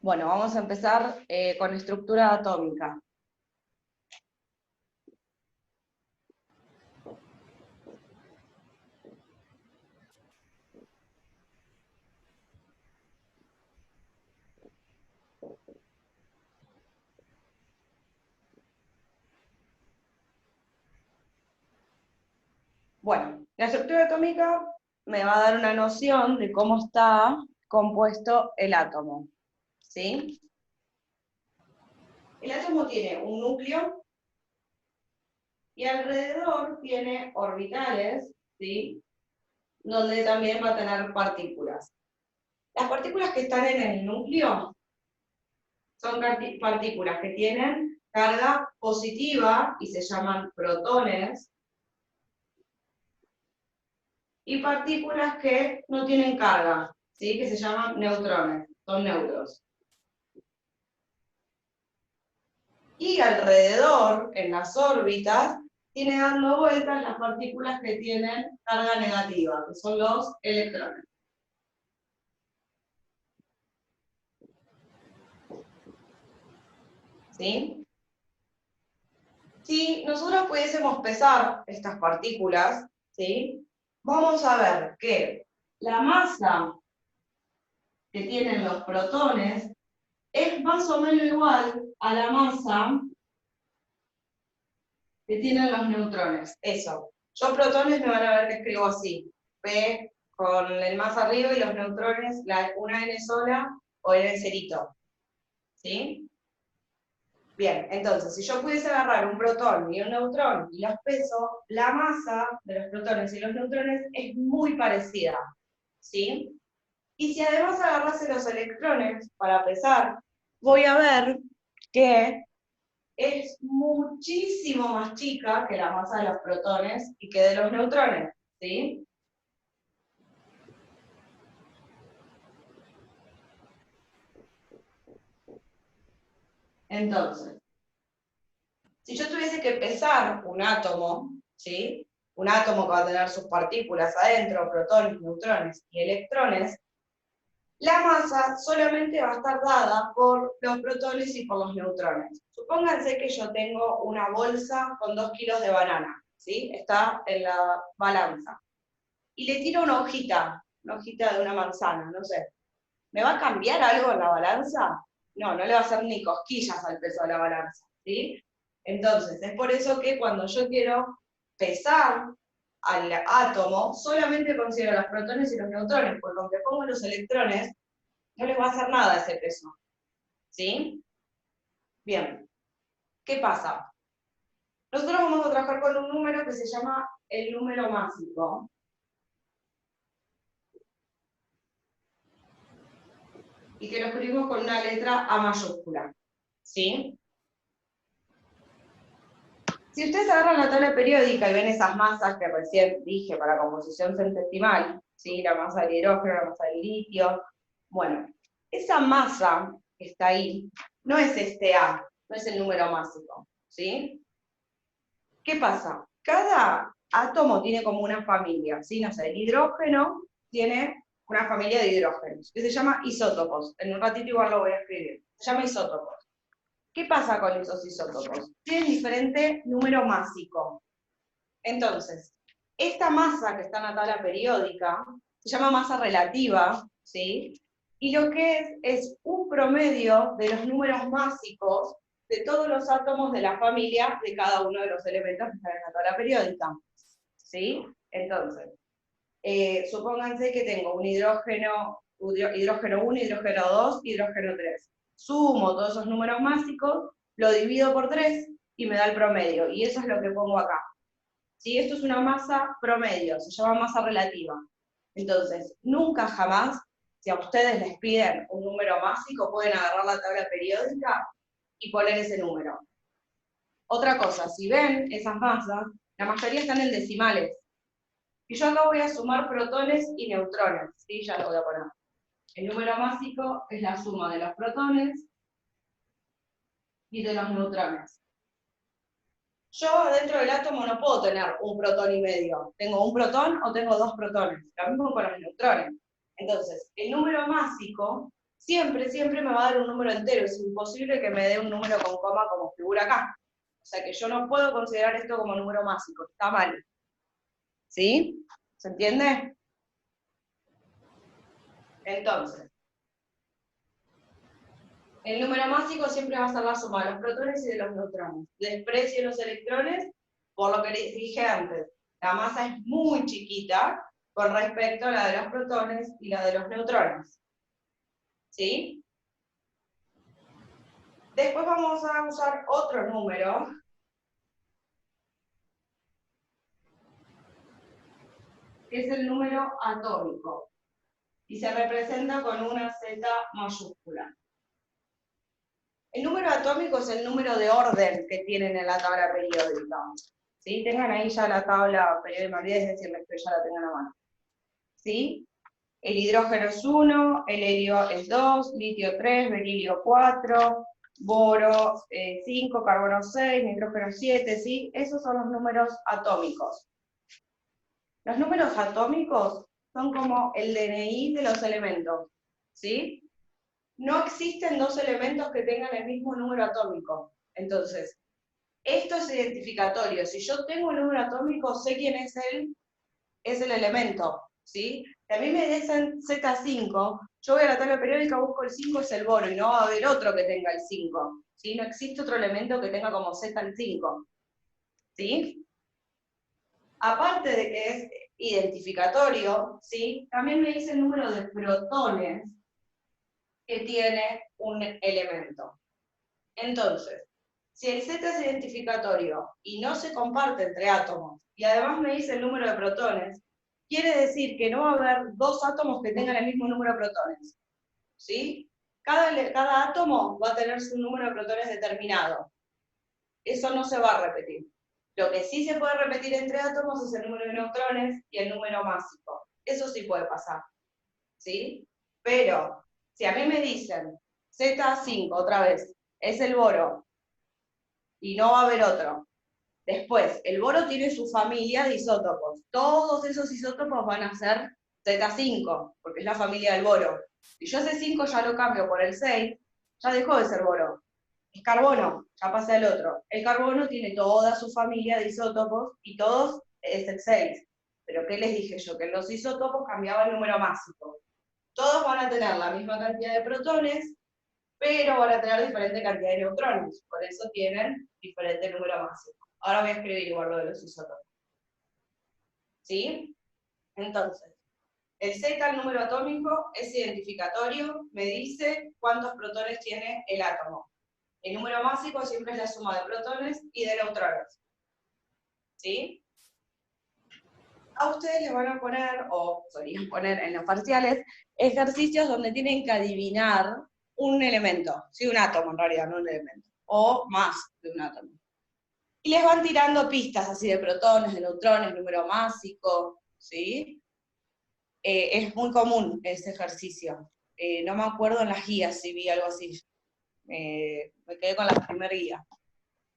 Bueno, vamos a empezar con estructura atómica. Bueno, la estructura atómica me va a dar una noción de cómo está compuesto el átomo, ¿sí? El átomo tiene un núcleo y alrededor tiene orbitales, ¿sí? Donde también va a tener partículas. Las partículas que están en el núcleo son partículas que tienen carga positiva y se llaman protones, y partículas que no tienen carga, ¿sí? Que se llaman neutrones, son neutros. Y alrededor, en las órbitas, tiene dando vueltas las partículas que tienen carga negativa, que son los electrones. ¿Sí? Si nosotros pudiésemos pesar estas partículas, ¿sí? Vamos a ver que la masa que tienen los protones es más o menos igual a la masa que tienen los neutrones. Eso. Yo protones me van a ver que escribo así. P con el más arriba y los neutrones, una N sola o N cerito. ¿Sí? Bien, entonces, si yo pudiese agarrar un protón y un neutrón y los peso, la masa de los protones y los neutrones es muy parecida. ¿Sí? Y si además agarrase los electrones para pesar, voy a ver que es muchísimo más chica que la masa de los protones y que de los neutrones, ¿sí? Entonces, si yo tuviese que pesar un átomo, ¿sí? Un átomo que va a tener sus partículas adentro, protones, neutrones y electrones, la masa solamente va a estar dada por los protones y por los neutrones. Supónganse que yo tengo una bolsa con 2 kilos de banana, ¿sí? Está en la balanza. Y le tiro una hojita de una manzana, no sé. ¿Me va a cambiar algo en la balanza? No, no le va a hacer ni cosquillas al peso de la balanza, ¿sí? Entonces, es por eso que cuando yo quiero pesar al átomo, solamente considero los protones y los neutrones, porque aunque pongo los electrones, no les va a hacer nada ese peso, ¿sí? Bien, ¿qué pasa? Nosotros vamos a trabajar con un número que se llama el número másico. Y que lo escribimos con una letra A mayúscula, ¿sí? Si ustedes agarran la tabla periódica y ven esas masas que recién dije para composición centesimal, ¿sí? La masa del hidrógeno, la masa del litio, bueno, esa masa que está ahí no es este A, no es el número másico, ¿sí? ¿Qué pasa? Cada átomo tiene como una familia, ¿sí? No sé, el hidrógeno tiene una familia de hidrógenos, que se llama isótopos. En un ratito igual lo voy a escribir. Se llama isótopos. ¿Qué pasa con esos isótopos? Tienen diferente número másico. Entonces, esta masa que está en la tabla periódica se llama masa relativa, ¿sí? Y lo que es un promedio de los números másicos de todos los átomos de la familia de cada uno de los elementos que están en la tabla periódica, ¿sí? Entonces, supónganse que tengo un hidrógeno 1, hidrógeno 2, hidrógeno 3. Sumo todos esos números másicos, lo divido por 3 y me da el promedio. Y eso es lo que pongo acá. ¿Sí? Esto es una masa promedio, se llama masa relativa. Entonces, nunca jamás, si a ustedes les piden un número másico, pueden agarrar la tabla periódica y poner ese número. Otra cosa, si ven esas masas, la mayoría están en decimales. Y yo acá voy a sumar protones y neutrones, ¿sí? Ya lo voy a poner. El número másico es la suma de los protones y de los neutrones. Yo dentro del átomo no puedo tener un protón y medio. Tengo un protón o tengo 2 protones. Lo mismo con los neutrones. Entonces, el número másico siempre, siempre me va a dar un número entero. Es imposible que me dé un número con coma como figura acá. O sea que yo no puedo considerar esto como número másico, está mal. ¿Sí? ¿Se entiende? Entonces, el número másico siempre va a ser la suma de los protones y de los neutrones. Desprecio los electrones, por lo que dije antes. La masa es muy chiquita con respecto a la de los protones y la de los neutrones. ¿Sí? Después vamos a usar otro número, que es el número atómico, y se representa con una Z mayúscula. El número atómico es el número de orden que tienen en la tabla periódica. ¿Sí? Tengan ahí ya la tabla periódica, me olvidé de decirles que ya la tengan a mano. ¿Sí? El hidrógeno es 1, el helio es 2, litio 3, berilio 4, boro 5, carbono 6, nitrógeno 7, ¿sí? Esos son los números atómicos. Los números atómicos son como el DNI de los elementos, ¿sí? No existen dos elementos que tengan el mismo número atómico. Entonces, esto es identificatorio. Si yo tengo el número atómico, sé quién es el elemento, ¿sí? Si a mí me dicen Z5, yo voy a la tabla periódica, busco el 5, es el boro, y no va a haber otro que tenga el 5, ¿sí? No existe otro elemento que tenga como Z el 5, ¿sí? Aparte de que es identificatorio, ¿sí? También me dice el número de protones que tiene un elemento. Entonces, si el Z es identificatorio y no se comparte entre átomos, y además me dice el número de protones, quiere decir que no va a haber dos átomos que tengan el mismo número de protones. ¿Sí? Cada átomo va a tener su número de protones determinado. Eso no se va a repetir. Lo que sí se puede repetir entre átomos es el número de neutrones y el número másico. Eso sí puede pasar. ¿Sí? Pero, si a mí me dicen Z5 otra vez, es el boro, y no va a haber otro. Después, el boro tiene su familia de isótopos. Todos esos isótopos van a ser Z5, porque es la familia del boro. Si yo ese 5 ya lo cambio por el 6, ya dejó de ser boro. Es carbono, ya pasa el otro. El carbono tiene toda su familia de isótopos y todos es el 6. Pero ¿qué les dije yo? Que en los isótopos cambiaba el número másico. Todos van a tener la misma cantidad de protones, pero van a tener diferente cantidad de neutrones. Por eso tienen diferente número másico. Ahora voy a escribir igual lo de los isótopos. ¿Sí? Entonces, el Z, el número atómico, es identificatorio, me dice cuántos protones tiene el átomo. El número másico siempre es la suma de protones y de neutrones. ¿Sí? A ustedes les van a poner, o solían poner en los parciales, ejercicios donde tienen que adivinar un elemento, sí, un átomo en realidad, no un elemento, o más de un átomo. Y les van tirando pistas así de protones, de neutrones, número másico, ¿sí? Es muy común ese ejercicio. No me acuerdo en las guías si vi algo así. Me quedé con la primera guía.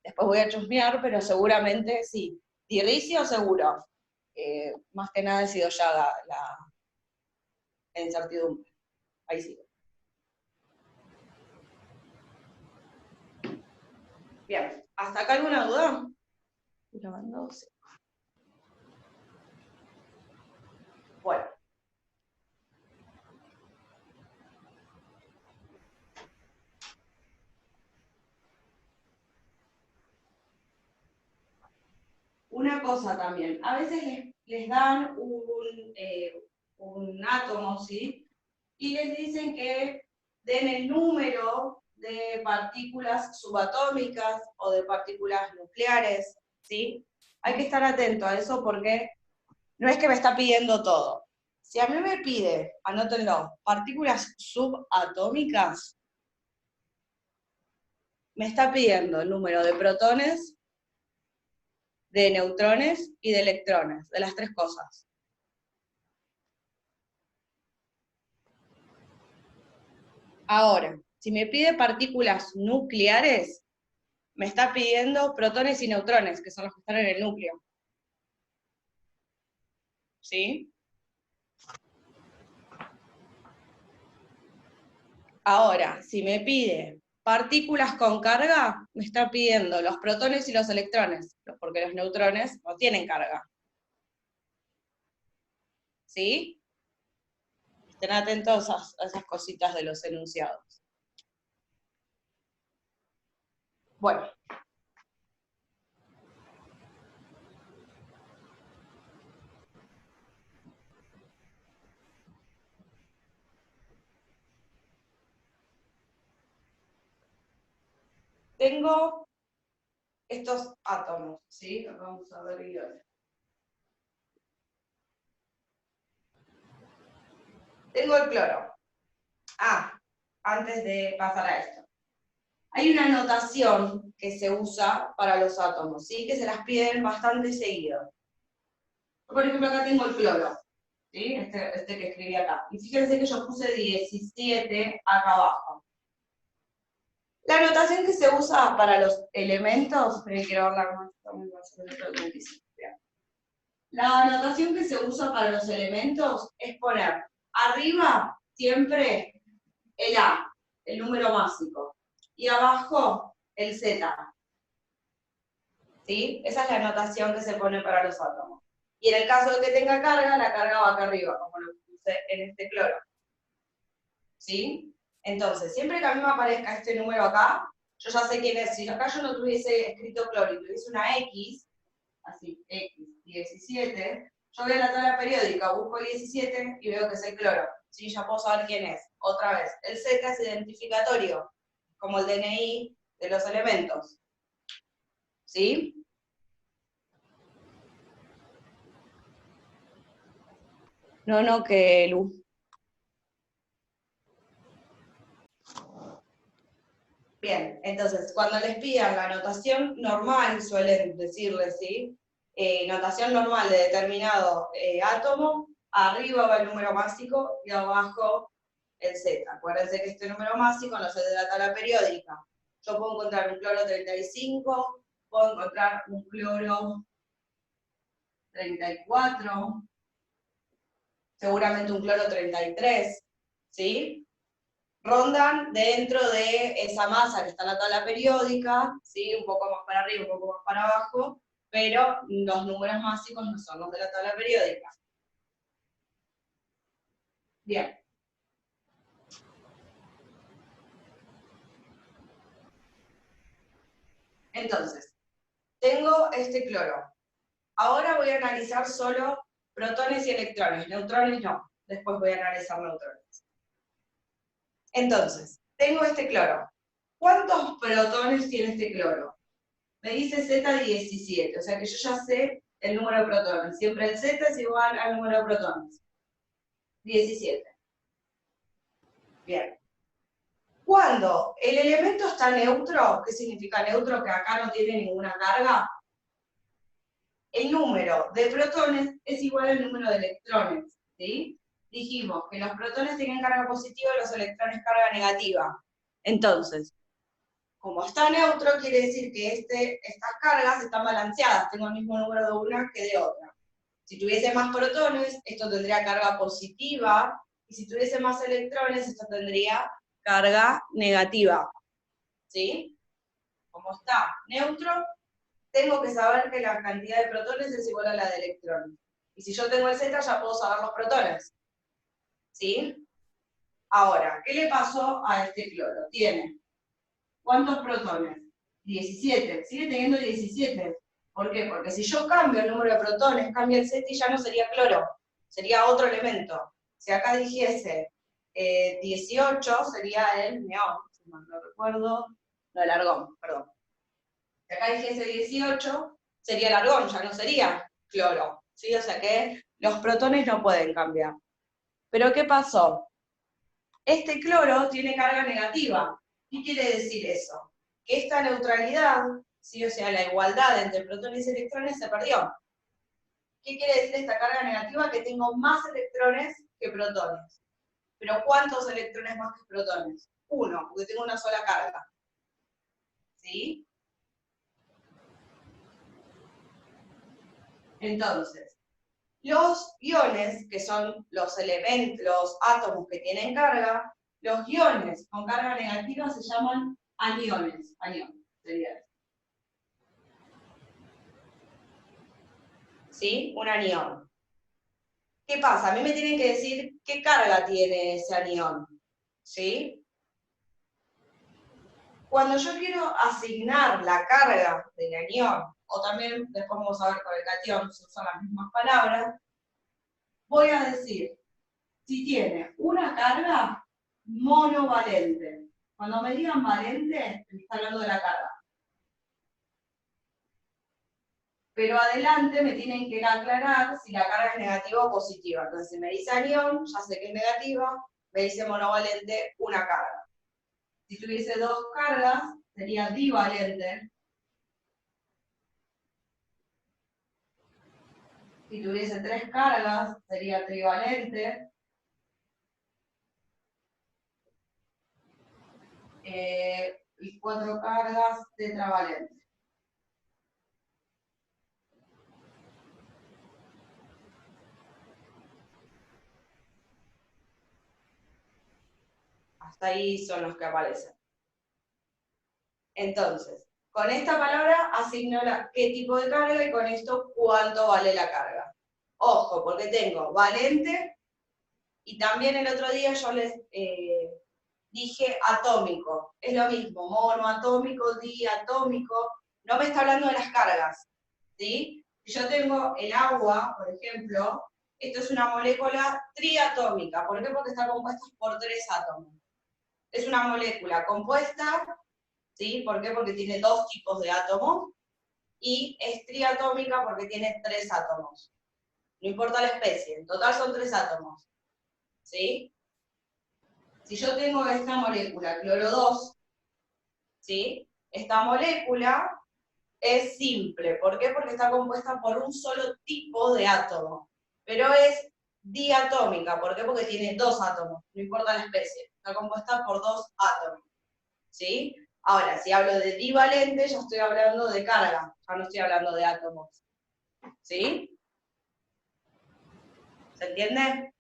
Después voy a chusmear, pero seguramente sí. Diricio seguro. Más que nada he sido ya la incertidumbre. Ahí sigo. Bien, ¿hasta acá alguna duda? Grabando, sí. Bueno. Una cosa también, a veces les dan un átomo, ¿sí? Y les dicen que den el número de partículas subatómicas o de partículas nucleares, ¿sí? Hay que estar atento a eso porque no es que me está pidiendo todo. Si a mí me pide, anótenlo, partículas subatómicas, me está pidiendo el número de protones, de neutrones y de electrones, de las tres cosas. Ahora, si me pide partículas nucleares, me está pidiendo protones y neutrones, que son los que están en el núcleo. ¿Sí? Ahora, si me pide partículas con carga, me está pidiendo los protones y los electrones, porque los neutrones no tienen carga. ¿Sí? Estén atentos a esas cositas de los enunciados. Bueno. Tengo estos átomos, ¿sí? Vamos a ver iones. Tengo el cloro. Antes de pasar a esto. Hay una notación que se usa para los átomos, ¿sí? Que se las piden bastante seguido. Por ejemplo, acá tengo el cloro, ¿sí? Este que escribí acá. Y fíjense que yo puse 17 acá abajo. La notación que se usa para los elementos, quiero hablar más, la notación que se usa para los elementos es poner arriba siempre el A, el número másico, y abajo el Z. ¿Sí? Esa es la notación que se pone para los átomos. Y en el caso de que tenga carga, la carga va acá arriba, como lo puse en este cloro. ¿Sí? Entonces, siempre que a mí me aparezca este número acá, yo ya sé quién es. Si acá yo no tuviese escrito cloro y tuviese una X, así, X, 17, yo voy a la tabla periódica, busco 17 y veo que es el cloro. ¿Sí? Ya puedo saber quién es. Otra vez, el Z es identificatorio, como el DNI de los elementos. ¿Sí? No, que Lu. Bien, entonces, cuando les pidan la notación normal, suelen decirles, ¿sí? Notación normal de determinado átomo, arriba va el número másico y abajo el Z. Acuérdense que este número másico no es el de la tabla periódica. Yo puedo encontrar un cloro 35, puedo encontrar un cloro 34, seguramente un cloro 33, ¿sí? Rondan dentro de esa masa que está en la tabla periódica, ¿sí? Un poco más para arriba, un poco más para abajo, pero los números máximos no son los de la tabla periódica. Bien. Entonces, tengo este cloro. Ahora voy a analizar solo protones y electrones, neutrones no. Después voy a analizar neutrones. Entonces, tengo este cloro. ¿Cuántos protones tiene este cloro? Me dice Z17, o sea que yo ya sé el número de protones. Siempre el Z es igual al número de protones. 17. Bien. Cuando el elemento está neutro, ¿qué significa neutro? Que acá no tiene ninguna carga. El número de protones es igual al número de electrones, ¿sí? Dijimos que los protones tienen carga positiva y los electrones carga negativa. Entonces, como está neutro, quiere decir que estas cargas están balanceadas, tengo el mismo número de una que de otra. Si tuviese más protones, esto tendría carga positiva, y si tuviese más electrones, esto tendría carga negativa. ¿Sí? Como está neutro, tengo que saber que la cantidad de protones es igual a la de electrones. Y si yo tengo el Z, ya puedo saber los protones. ¿Sí? Ahora, ¿qué le pasó a este cloro? Tiene, ¿cuántos protones? 17. Sigue teniendo 17. ¿Por qué? Porque si yo cambio el número de protones, cambia el Z y ya no sería cloro, sería otro elemento. Si acá dijese 18, sería el neón, si mal no recuerdo, no, el argón, perdón. Si acá dijese 18, sería el argón, ya no sería cloro, ¿sí? O sea que los protones no pueden cambiar. ¿Pero qué pasó? Este cloro tiene carga negativa. ¿Qué quiere decir eso? Que esta neutralidad, ¿sí? O sea, la igualdad entre protones y electrones se perdió. ¿Qué quiere decir esta carga negativa? Que tengo más electrones que protones. ¿Pero cuántos electrones más que protones? Uno, porque tengo una sola carga. ¿Sí? Entonces, los iones, que son los elementos, los átomos que tienen carga, Los iones con carga negativa se llaman aniones. Anión, sería eso. ¿Sí? Un anión. ¿Qué pasa? A mí me tienen que decir qué carga tiene ese anión. ¿Sí? Cuando yo quiero asignar la carga del anión, o también después vamos a ver con el catión, se usan las mismas palabras, voy a decir si tiene una carga monovalente. Cuando me digan valente, me está hablando de la carga. Pero adelante me tienen que aclarar si la carga es negativa o positiva. Entonces, si me dice anión, ya sé que es negativa, me dice monovalente, una carga. Si tuviese dos cargas, sería divalente. Si tuviese tres cargas, sería trivalente. Y cuatro cargas, tetravalente. Hasta ahí son los que aparecen. Entonces, con esta palabra asigno qué tipo de carga y con esto cuánto vale la carga. Ojo, porque tengo valente y también el otro día yo les dije atómico. Es lo mismo, monoatómico, diatómico. No me está hablando de las cargas, ¿sí? Si yo tengo el agua, por ejemplo, esto es una molécula triatómica. ¿Por qué? Porque está compuesta por 3 átomos. Es una molécula compuesta, ¿sí? ¿Por qué? Porque tiene 2 tipos de átomos. Y es triatómica porque tiene 3 átomos. No importa la especie, en total son 3 átomos. ¿Sí? Si yo tengo esta molécula, cloro 2, ¿sí? Esta molécula es simple. ¿Por qué? Porque está compuesta por un solo tipo de átomo. Pero es diatómica. ¿Por qué? Porque tiene 2 átomos. No importa la especie. Está compuesta por 2 átomos. ¿Sí? Ahora, si hablo de divalente, ya estoy hablando de carga. Ya no estoy hablando de átomos. ¿Sí? ¿Se entiende?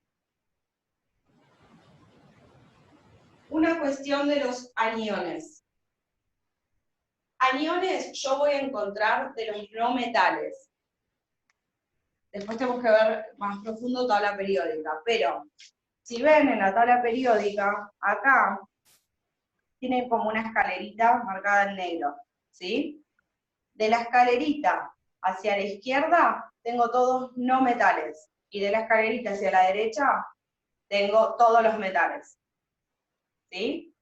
Una cuestión de los aniones. Aniones yo voy a encontrar de los no metales. Después tenemos que ver más profundo tabla periódica. Pero, si ven en la tabla periódica, acá tiene como una escalerita marcada en negro. ¿Sí? De la escalerita hacia la izquierda, tengo todos no metales. Y de la escalerita hacia la derecha, tengo todos los metales. ¿Sí?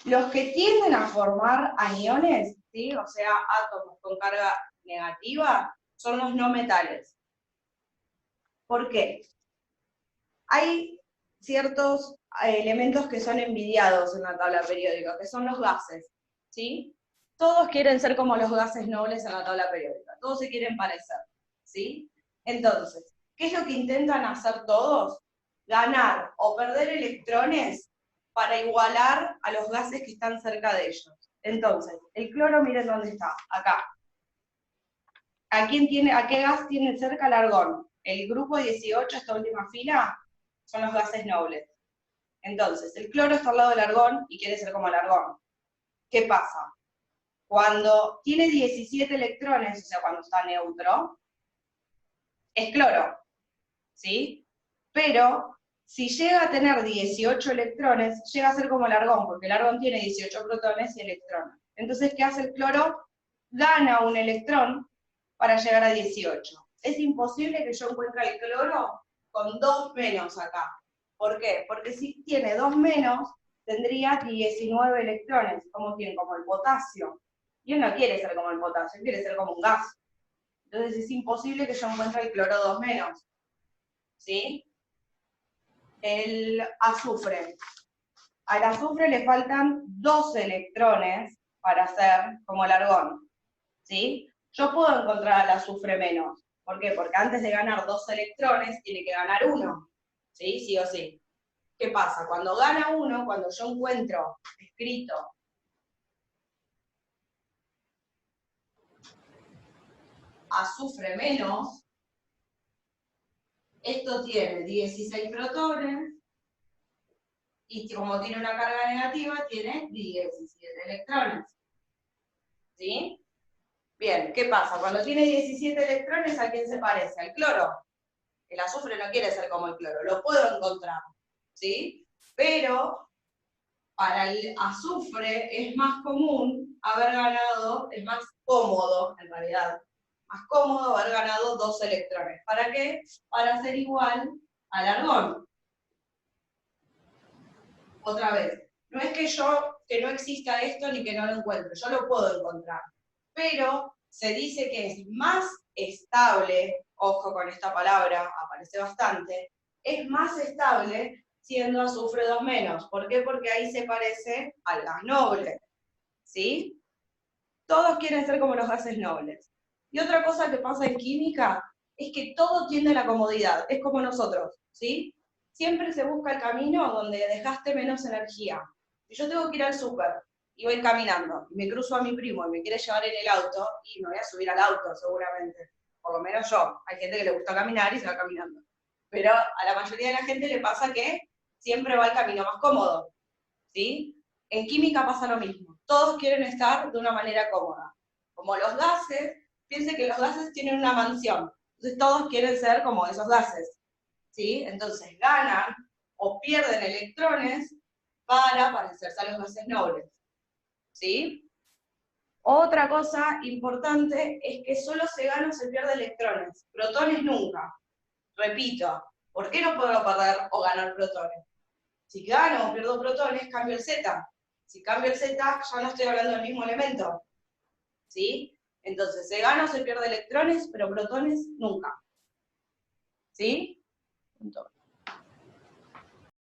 Los que tienden a formar aniones, ¿sí? O sea, átomos con carga negativa, son los no metales. ¿Por qué? Hay ciertos elementos que son envidiados en la tabla periódica, que son los gases, ¿sí? Todos quieren ser como los gases nobles en la tabla periódica, todos se quieren parecer, ¿sí? Entonces, ¿qué es lo que intentan hacer todos? Ganar o perder electrones para igualar a los gases que están cerca de ellos. Entonces, el cloro, miren dónde está, acá. ¿A qué gas tiene cerca el argón? El grupo 18, esta última fila, son los gases nobles. Entonces, el cloro está al lado del argón y quiere ser como el argón. ¿Qué pasa? Cuando tiene 17 electrones, o sea, cuando está neutro, es cloro, ¿sí? Pero si llega a tener 18 electrones, llega a ser como el argón, porque el argón tiene 18 protones y electrones. Entonces, ¿qué hace el cloro? Gana un electrón para llegar a 18. Es imposible que yo encuentre el cloro con 2 menos acá. ¿Por qué? Porque si tiene 2 menos, tendría 19 electrones. ¿Cómo tiene? Como el potasio. Y él no quiere ser como el potasio, él quiere ser como un gas. Entonces es imposible que yo encuentre el cloro 2 menos. ¿Sí? El azufre. Al azufre le faltan 12 electrones para ser como el argón. ¿Sí? Yo puedo encontrar al azufre menos. ¿Por qué? Porque antes de ganar 2 electrones, tiene que ganar 1. ¿Sí? Sí o sí. ¿Qué pasa? Cuando gana 1, cuando yo encuentro escrito azufre menos, esto tiene 16 protones Y como tiene una carga negativa, tiene 17 electrones. ¿Sí? Bien, ¿qué pasa? Cuando tiene 17 electrones, ¿a quién se parece? Al cloro. El azufre no quiere ser como el cloro, lo puedo encontrar, ¿sí? Pero para el azufre es más común haber ganado, es más cómodo, en realidad, más cómodo haber ganado 2 electrones. ¿Para qué? Para ser igual al argón. Otra vez, no es que no exista esto ni que no lo encuentre, yo lo puedo encontrar. Pero se dice que es más estable, ojo con esta palabra, aparece bastante, es más estable siendo azufre 2 menos. ¿Por qué? Porque ahí se parece al gas noble, ¿sí? Todos quieren ser como los gases nobles. Y otra cosa que pasa en química es que todo tiende a la comodidad, es como nosotros, ¿sí? Siempre se busca el camino donde dejaste menos energía. Si yo tengo que ir al súper y voy caminando, y me cruzo a mi primo y me quiere llevar en el auto, y me voy a subir al auto seguramente, por lo menos yo. Hay gente que le gusta caminar y se va caminando. Pero a la mayoría de la gente le pasa que siempre va el camino más cómodo, ¿sí? En química pasa lo mismo. Todos quieren estar de una manera cómoda. Como los gases, piensen que los gases tienen una mansión. Entonces todos quieren ser como esos gases, ¿sí? Entonces ganan o pierden electrones para parecerse a los gases nobles, ¿sí? Otra cosa importante es que solo se gana o se pierde electrones, protones nunca. Repito, ¿por qué no puedo perder o ganar protones? Si gano o pierdo protones, cambio el Z. Si cambio el Z, ya no estoy hablando del mismo elemento. ¿Sí? Entonces, se gana o se pierde electrones, pero protones nunca. ¿Sí?